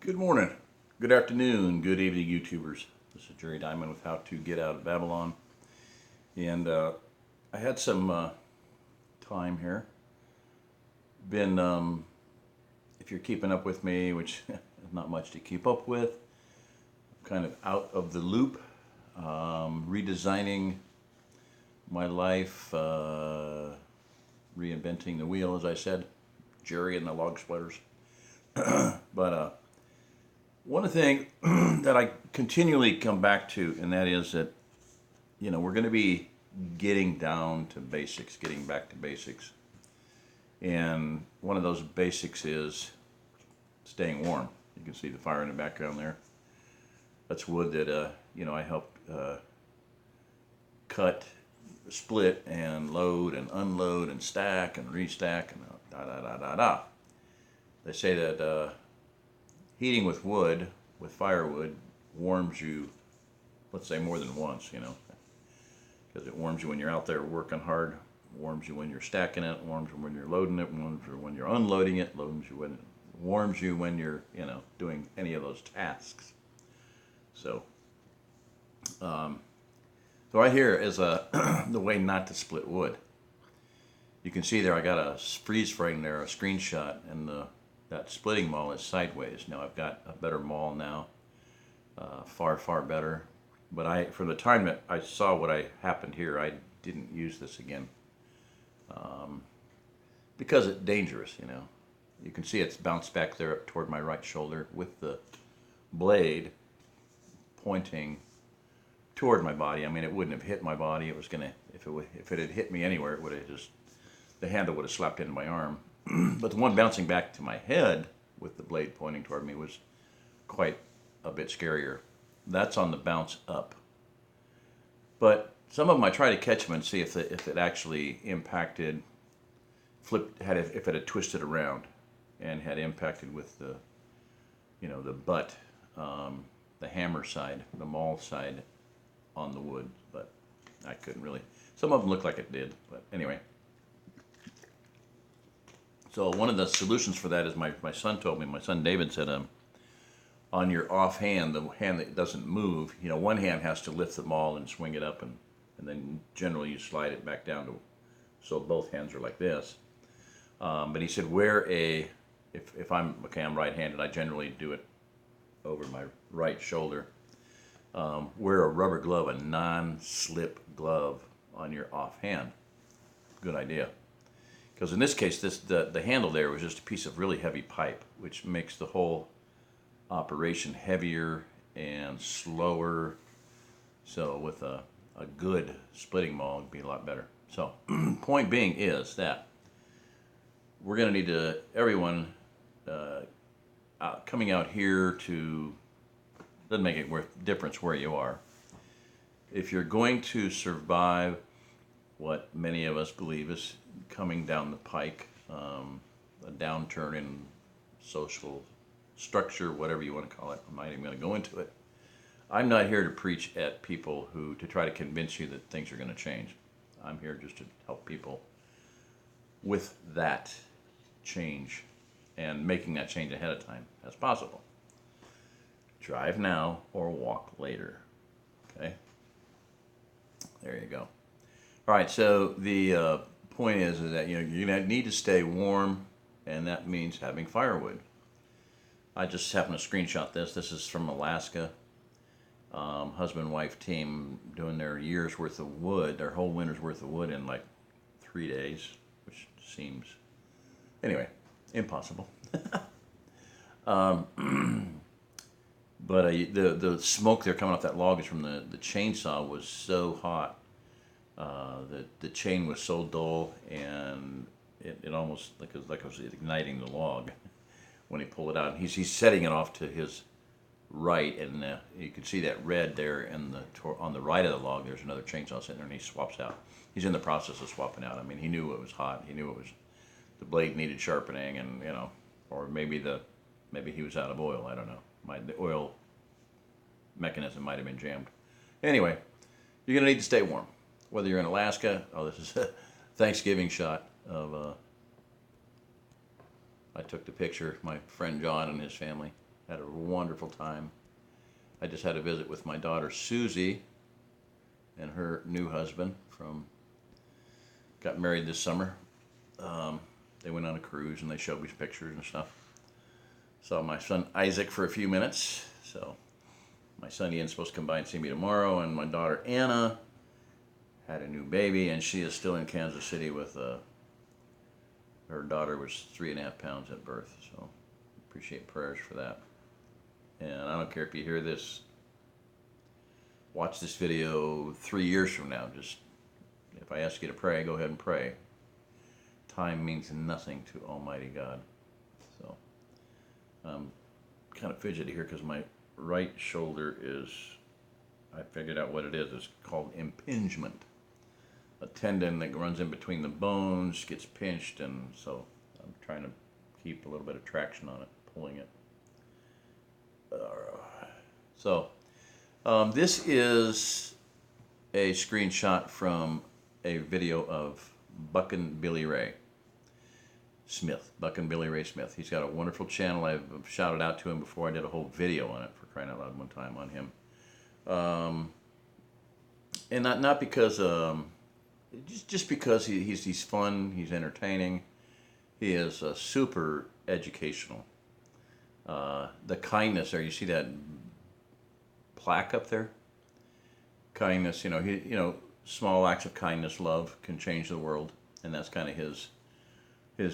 Good morning, good afternoon, good evening, YouTubers. This is Jerry Diamond with How to Get Out of Babylon. And I had some time here. If you're keeping up with me, which is not much to keep up with, kind of out of the loop, redesigning my life, reinventing the wheel, as I said, Jerry and the log splitters. But one thing that I continually come back to, and that is that, we're going to be getting down to basics, getting back to basics. And one of those basics is staying warm. You can see the fire in the background there. That's wood that, I helped cut, split, and load, and unload, and stack, and restack, and da da da da da. They say that heating with wood, with firewood, warms you, let's say more than once, because it warms you when you're out there working hard, warms you when you're stacking it, warms you when you're loading it, warms you when you're unloading it, warms you when you're, doing any of those tasks. So, right here is the way not to split wood. You can see there I got a freeze frame there, a screenshot, and that splitting maul is sideways. Now I've got a better maul now, far better. But for the time that I saw what happened here, I didn't use this again because it's dangerous. You can see it's bounced back there up toward my right shoulder with the blade pointing toward my body. I mean, it wouldn't have hit my body. It was gonna, if it had hit me anywhere, it would have the handle would have slapped into my arm. But the one bouncing back to my head with the blade pointing toward me was quite a bit scarier. That's on the bounce up. But some of them I try to catch them and see if it actually impacted, if it had twisted around and had impacted with the butt, the hammer side, the maul side on the wood. But I couldn't really. Some of them looked like it did. But anyway. So one of the solutions for that is my son told me, my son David said, on your off hand, the hand that doesn't move, one hand has to lift the maul and swing it up, and then generally you slide it back down so both hands are like this. But he said if I'm right-handed, I generally do it over my right shoulder. Wear a rubber glove, a non-slip glove on your off hand. Good idea. Because in this case, the handle there was just a piece of really heavy pipe, which makes the whole operation heavier and slower. So with a good splitting maul, it'd be a lot better. So point being is that we're going to need everyone coming out here to, doesn't make a difference where you are. If you're going to survive what many of us believe is coming down the pike, a downturn in social structure, whatever you want to call it. I'm not even going to go into it. I'm not here to preach at people to try to convince you that things are going to change. I'm here just to help people with that change and making that change ahead of time as possible. Drive now or walk later. Okay? There you go. All right, so the point is that you're going to need to stay warm, and that means having firewood. I just happened to screenshot this. This is from Alaska. Husband and wife team doing their year's worth of wood, their whole winter's worth of wood in like 3 days, which seems, anyway, impossible. But the smoke there coming off that log is from the chainsaw was so hot. The chain was so dull, and it almost like it was igniting the log when he pulled it out. And he's setting it off to his right, and you can see that red there on the right of the log. There's another chainsaw sitting there, and he swaps out. He's in the process of swapping out. I mean, he knew it was hot. He knew the blade needed sharpening, and or maybe he was out of oil. I don't know. The oil mechanism might have been jammed. Anyway, you're gonna need to stay warm. Whether you're in Alaska, this is a Thanksgiving shot of, I took the picture, my friend John and his family Had a wonderful time. I just had a visit with my daughter Susie and her new husband got married this summer. They went on a cruise and they showed me pictures and stuff. Saw my son Isaac for a few minutes. So my son Ian's supposed to come by and see me tomorrow, and my daughter Anna had a new baby, and she is still in Kansas City with her daughter was 3.5 pounds at birth. So appreciate prayers for that. And I don't care if you hear this, watch this video 3 years from now. Just if I ask you to pray, go ahead and pray. Time means nothing to Almighty God. So I'm kind of fidgety here because my right shoulder I figured out what it is. It's called impingement. A tendon that runs in between the bones gets pinched, and so I'm trying to keep a little bit of traction on it, pulling it. So this is a screenshot from a video of Buckin' Billy Ray Smith. Buckin' Billy Ray Smith. He's got a wonderful channel. I've shouted out to him before. I did a whole video on it, for crying out loud, one time on him. And not because just because he's fun, he's entertaining. He is super educational. The kindness there, you see that plaque up there? Kindness, small acts of kindness, love can change the world, and that's kind of his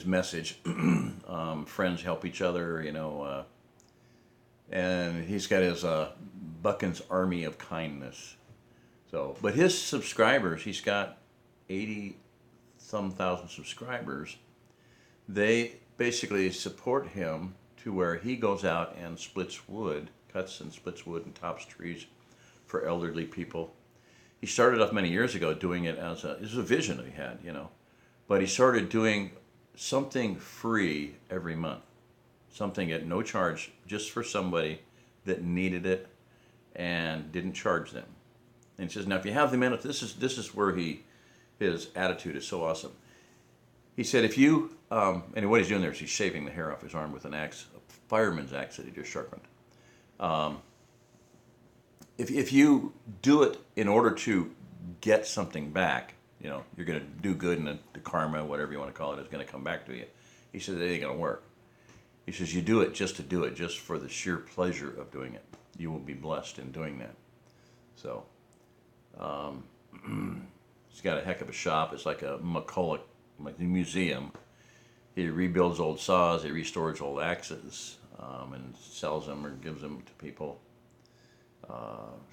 message. Friends help each other, and he's got his Buckin's Army of Kindness. So, but his subscribers, he's got 80-some thousand subscribers. They basically support him to where he goes out and cuts and splits wood and tops trees for elderly people. He started off many years ago doing it as a vision that he had, but he started doing something free every month, something at no charge, just for somebody that needed it and didn't charge them. And he says, now if you have the minute, this is where his attitude is so awesome. He said, if you, and what he's doing there is he's shaving the hair off his arm with an axe, a fireman's axe that he just sharpened. If you do it in order to get something back, you're going to do good, and the karma, whatever you want to call it, is going to come back to you. He said, it ain't going to work. He says, you do it just to do it, just for the sheer pleasure of doing it. You will be blessed in doing that. So, he's got a heck of a shop. It's like a McCulloch museum. He rebuilds old saws, he restores old axes, and sells them or gives them to people.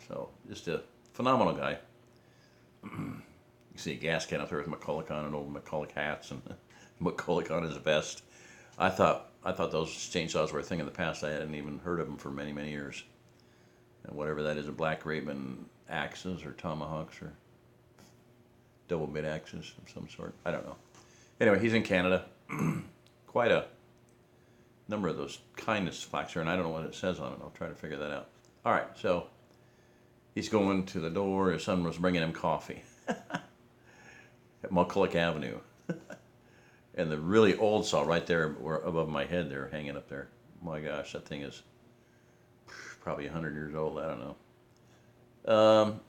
So just a phenomenal guy. You see a gas can up there with McCulloch on it, old McCulloch hats, and McCulloch on his vest. I thought those chainsaws were a thing in the past. I hadn't even heard of them for many, many years. And whatever that is, a Black Raven axes or tomahawks or double bit axes of some sort. I don't know. Anyway, he's in Canada. Quite a number of those kindness plaques here, and I don't know what it says on it. I'll try to figure that out. All right, so he's going to the door. His son was bringing him coffee at McCulloch Avenue. And the really old saw right there above my head there, hanging up there. My gosh, that thing is probably 100 years old. I don't know.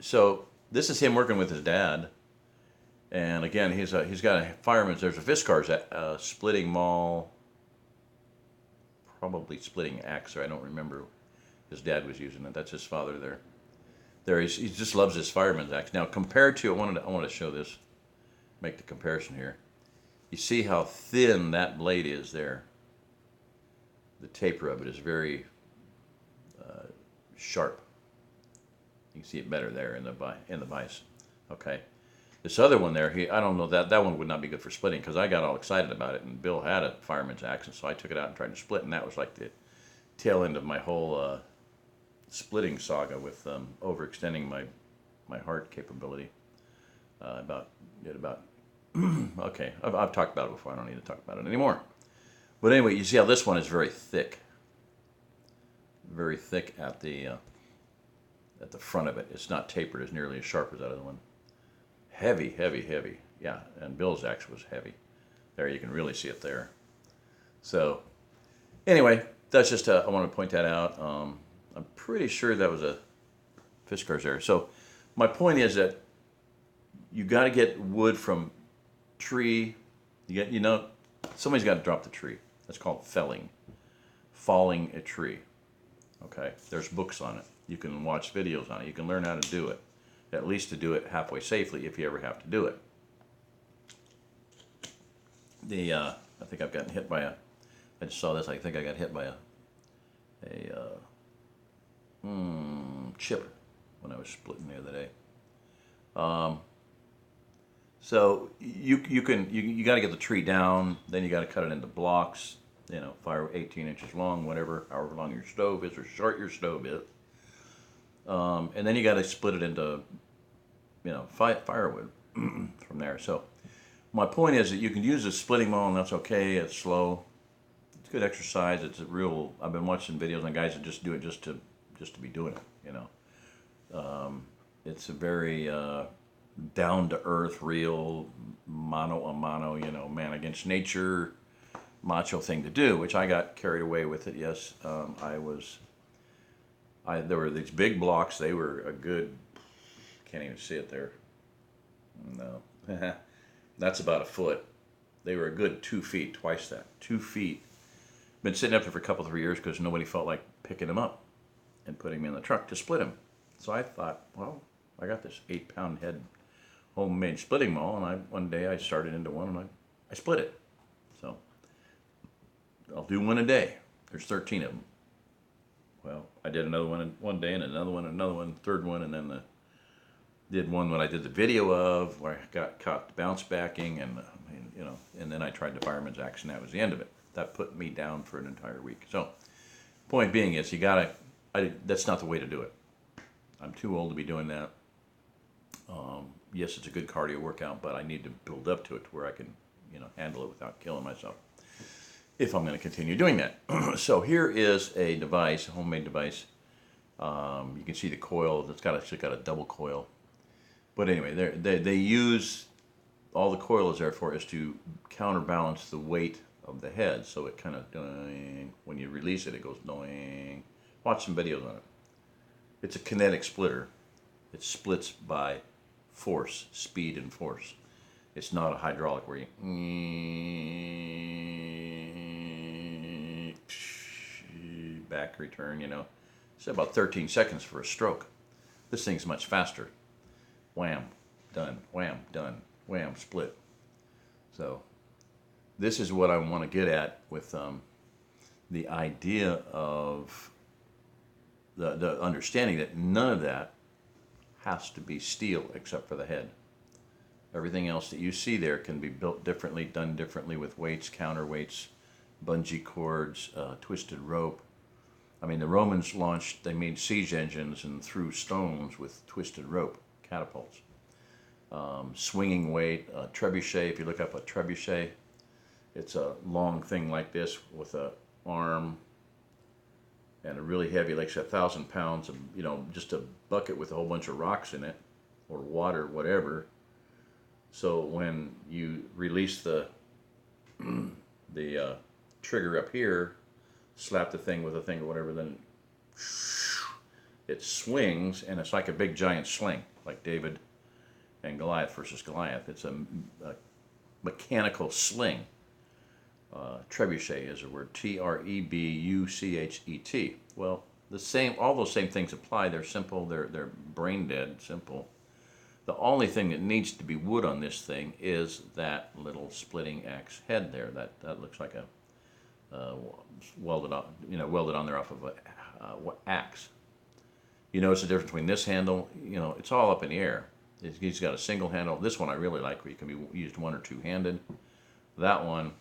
So this is him working with his dad. And again, he's got a fireman's. There's a Viscars splitting maul, probably splitting axe. Or I don't remember. His dad was using it. That's his father there. He just loves his fireman's axe. Now compared to, I want to show this, make the comparison here. You see how thin that blade is there. The taper of it is very sharp. You can see it better there in the vise. Okay. This other one there, I don't know, that one would not be good for splitting, because I got all excited about it, and Bill had a fireman's axe, and so I took it out and tried to split, and that was like the tail end of my whole splitting saga with overextending my heart capability. Okay, I've talked about it before. I don't need to talk about it anymore. But anyway, you see how this one is very thick at the front of it. It's not tapered as nearly as sharp as that other one. Heavy, heavy, heavy. Yeah, and Bill's axe was heavy. There, you can really see it there. So, anyway, that's just, I want to point that out. I'm pretty sure that was a Fiskars there. So my point is that you got to get wood from tree. Somebody's got to drop the tree. That's called felling, falling a tree. Okay, there's books on it. You can watch videos on it. You can learn how to do it, at least to do it halfway safely if you ever have to do it. I think I've gotten hit by I just saw this. I think I got hit by a chip when I was splitting the other day. So you got to get the tree down. Then you got to cut it into blocks. Fire 18 inches long, whatever, however long your stove is or short your stove is. And then you got to split it into, firewood from there. So my point is that you can use a splitting maul, and that's okay. It's slow. It's good exercise. It's a real. I've been watching videos on guys that just do it just to be doing it. It's a very down to earth, real mano a mano, man against nature, macho thing to do. Which I got carried away with it. Yes, there were these big blocks. They were a good. Can't even see it there. No. That's about a foot. They were a good 2 feet, twice that. 2 feet. Been sitting up there for a couple, 3 years because nobody felt like picking them up and putting them in the truck to split them. So I thought, well, I got this 8-pound head homemade splitting maul, and one day I started into one and I split it. So I'll do one a day. There's 13 of them. Well, I did another one one day, and another one, third one, and then did one that I did the video of where I got caught bounce backing, and then I tried the fireman's axe, and that was the end of it. That put me down for an entire week. So, point being is that's not the way to do it. I'm too old to be doing that. Yes, it's a good cardio workout, but I need to build up to it to where I can, handle it without killing myself. If I'm going to continue doing that. So here is a device, a homemade device. You can see the coil. It's got a double coil. But anyway, they use, all the coil is there for is to counterbalance the weight of the head. So it kind of, when you release it, it goes doing. Watch some videos on it. It's a kinetic splitter. It splits by force, speed and force. It's not a hydraulic where you back return, It's about 13 seconds for a stroke. This thing's much faster. Wham, done, wham, split. So this is what I want to get at with the idea of the understanding that none of that has to be steel except for the head. Everything else that you see there can be built differently, done differently with weights, counterweights, bungee cords, twisted rope. I mean, the Romans they made siege engines and threw stones with twisted rope, catapults. Swinging weight, trebuchet, if you look up a trebuchet, it's a long thing like this with a arm and a really heavy, like 1,000 pounds of, just a bucket with a whole bunch of rocks in it, or water, whatever. So when you release the trigger up here, slap the thing with a thing or whatever, then it swings, and it's like a big giant sling, like David and Goliath versus Goliath. It's a mechanical sling. Trebuchet is a word, Trebuchet. Well, all those same things apply. They're simple. They're brain dead simple. The only thing that needs to be wood on this thing is that little splitting axe head there. That looks like a welded on there off of a axe. You notice the difference between this handle. It's all up in the air. He's got a single handle. This one I really like, where you can be used one or two-handed. That one,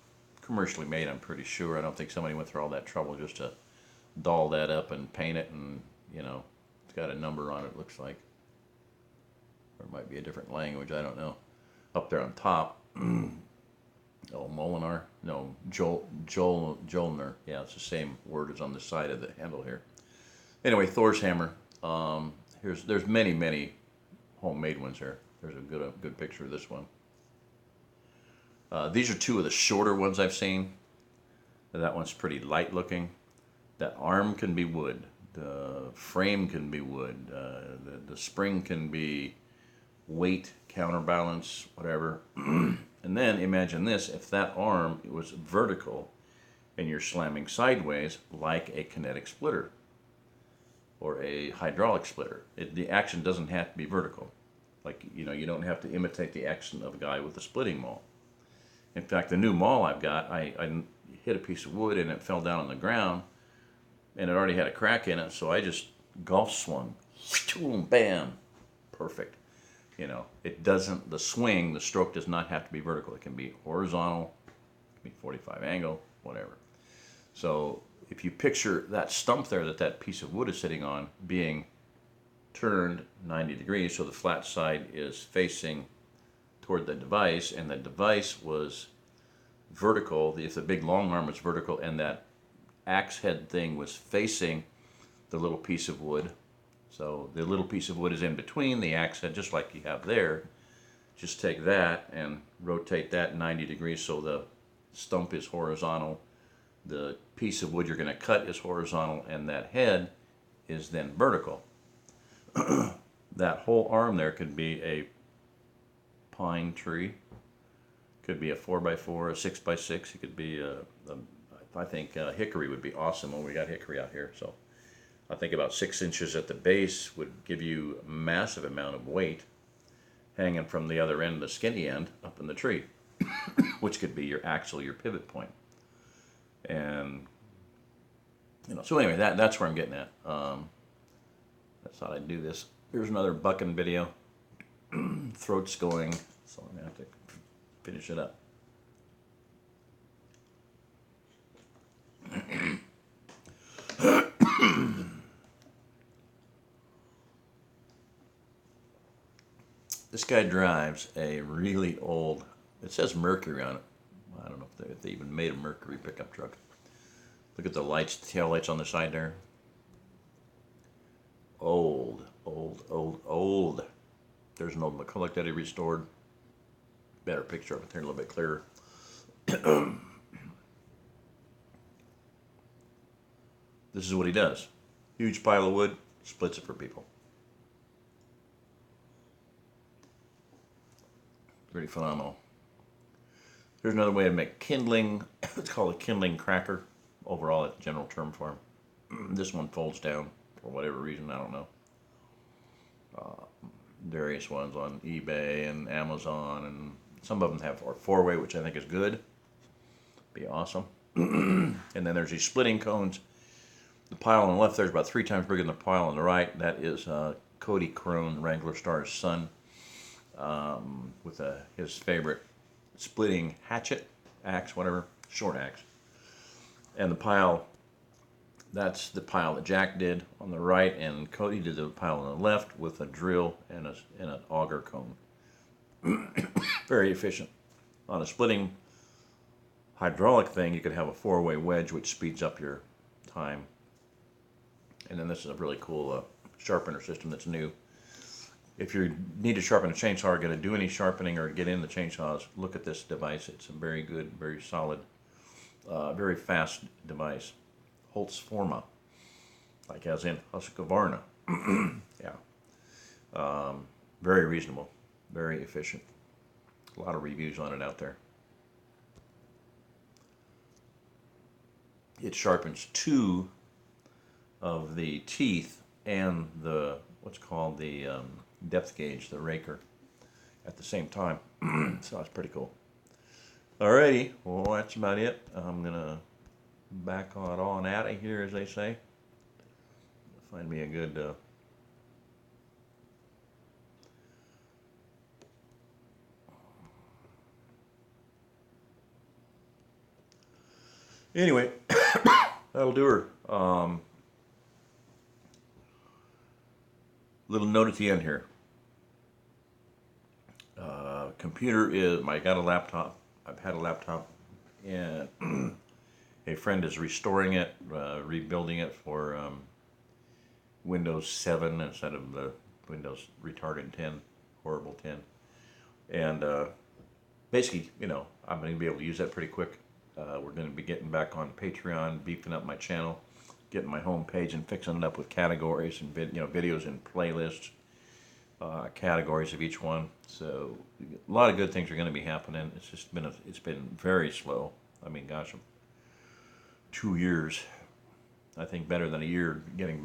commercially made, I'm pretty sure. I don't think somebody went through all that trouble just to doll that up and paint it, and it's got a number on it, it looks like. Or it might be a different language, I don't know. Up there on top, Molinar? No, Jolner. Yeah, it's the same word as on the side of the handle here. Anyway, Thor's hammer. There's many homemade ones here. There's a good picture of this one. These are two of the shorter ones I've seen. That one's pretty light looking. That arm can be wood. The frame can be wood. The spring can be weight, counterbalance, whatever. And then imagine this, if that arm was vertical and you're slamming sideways like a kinetic splitter or a hydraulic splitter. The action doesn't have to be vertical. Like, you don't have to imitate the action of a guy with a splitting maul. In fact, the new maul I've got, I hit a piece of wood and it fell down on the ground and it already had a crack in it, so I just golf swung. Bam! Perfect. It doesn't, the stroke does not have to be vertical. It can be horizontal, it can be 45 angle, whatever. So if you picture that stump there that piece of wood is sitting on being turned 90 degrees, so the flat side is facing toward the device, and the device was vertical, if the big long arm was vertical and that axe head thing was facing the little piece of wood, so the little piece of wood is in between the axe head, just like you have there. Just take that and rotate that 90 degrees so the stump is horizontal, the piece of wood you're going to cut is horizontal, and that head is then vertical. That whole arm there could be a pine tree, could be a 4x4, a 6x6, it could be I think hickory would be awesome when we got hickory out here. So I think about 6 inches at the base would give you a massive amount of weight hanging from the other end, the skinny end, up in the tree, which could be your axle, your pivot point. And, so anyway, that's where I'm getting at. That's how I do this. Here's another bucking video. Throat's going, so I'm going to have to finish it up. This guy drives a really old, it says Mercury on it. I don't know if they even made a Mercury pickup truck. Look at the lights, the tail lights on the side there. Old. There's an old McCulloch that he restored. Better picture of it there, a little bit clearer. This is what he does. Huge pile of wood, splits it for people. Pretty phenomenal. Here's another way to make kindling. It's called a kindling cracker. Overall, it's a general term for them. This one folds down for whatever reason, I don't know. Various ones on eBay and Amazon, and some of them have a 4-way, which I think is good. Be awesome. And then there's these splitting cones. The pile on the left there is about 3 times bigger than the pile on the right. That is Cody Crone, Wrangler Star's son, with his favorite splitting hatchet, axe, whatever, short axe. And the pile, that's the pile that Jack did on the right, and Cody did the pile on the left with a drill and an auger cone. Very efficient. On a splitting hydraulic thing, you could have a 4-way wedge, which speeds up your time. And then this is a really cool sharpener system that's new. If you need to sharpen a chainsaw or going to do any sharpening or get in the chainsaws, look at this device. It's a very good, very solid, very fast device. Holtz Forma, like as in Husqvarna. Yeah. Very reasonable, very efficient. A lot of reviews on it out there. It sharpens 2 of the teeth and the what's called the depth gauge, the raker, at the same time. So that's pretty cool. Alrighty, well that's about it. I'm gonna back on out of here, as they say. Find me a good anyway, that'll do her. Little note at the end here. Computer is, I got a laptop. I've had a laptop, and a friend is restoring it, rebuilding it for Windows 7 instead of the Windows retarded 10, horrible 10. And basically, I'm going to be able to use that pretty quick. We're going to be getting back on Patreon, beefing up my channel. getting my home page and fixing it up with categories and videos and playlists, categories of each one. So a lot of good things are going to be happening. It's just been very slow. I mean, gosh, 2 years. I think better than a year getting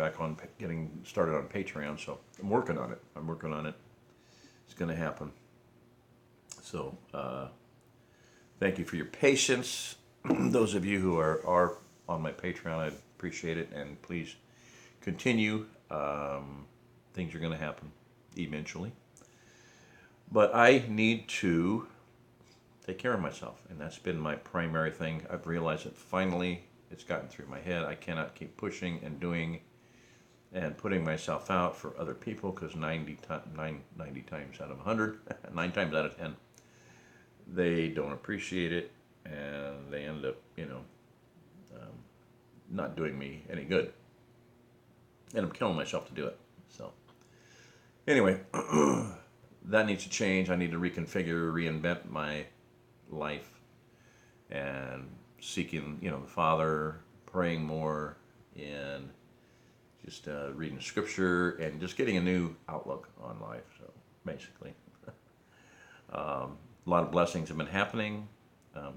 started on Patreon. So I'm working on it. It's going to happen. So thank you for your patience. Those of you who are on my Patreon, I appreciate it, and please continue. Things are going to happen eventually. But I need to take care of myself, and that's been my primary thing. I've realized that finally it's gotten through my head. I cannot keep pushing and doing and putting myself out for other people, because 90 times out of 100, 9 times out of 10, they don't appreciate it, and they end up, not doing me any good. And I'm killing myself to do it. So anyway, that needs to change. I need to reconfigure, reinvent my life, and seeking, the Father, praying more, and just reading scripture, and just getting a new outlook on life. So basically, a lot of blessings have been happening,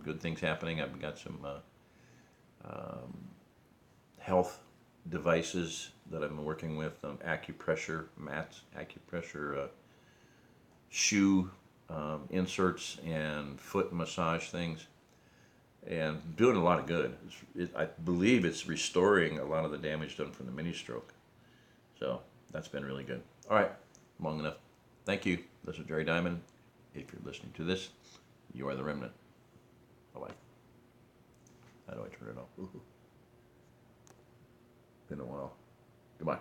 good things happening. I've got some health devices that I've been working with, acupressure mats, acupressure shoe inserts, and foot massage things, and doing a lot of good. I believe it's restoring a lot of the damage done from the mini stroke. So that's been really good. All right, long enough. Thank you. This is Jerry Diamond. If you're listening to this, you are the remnant. Bye-bye. How do I turn it off? Been a while. Goodbye.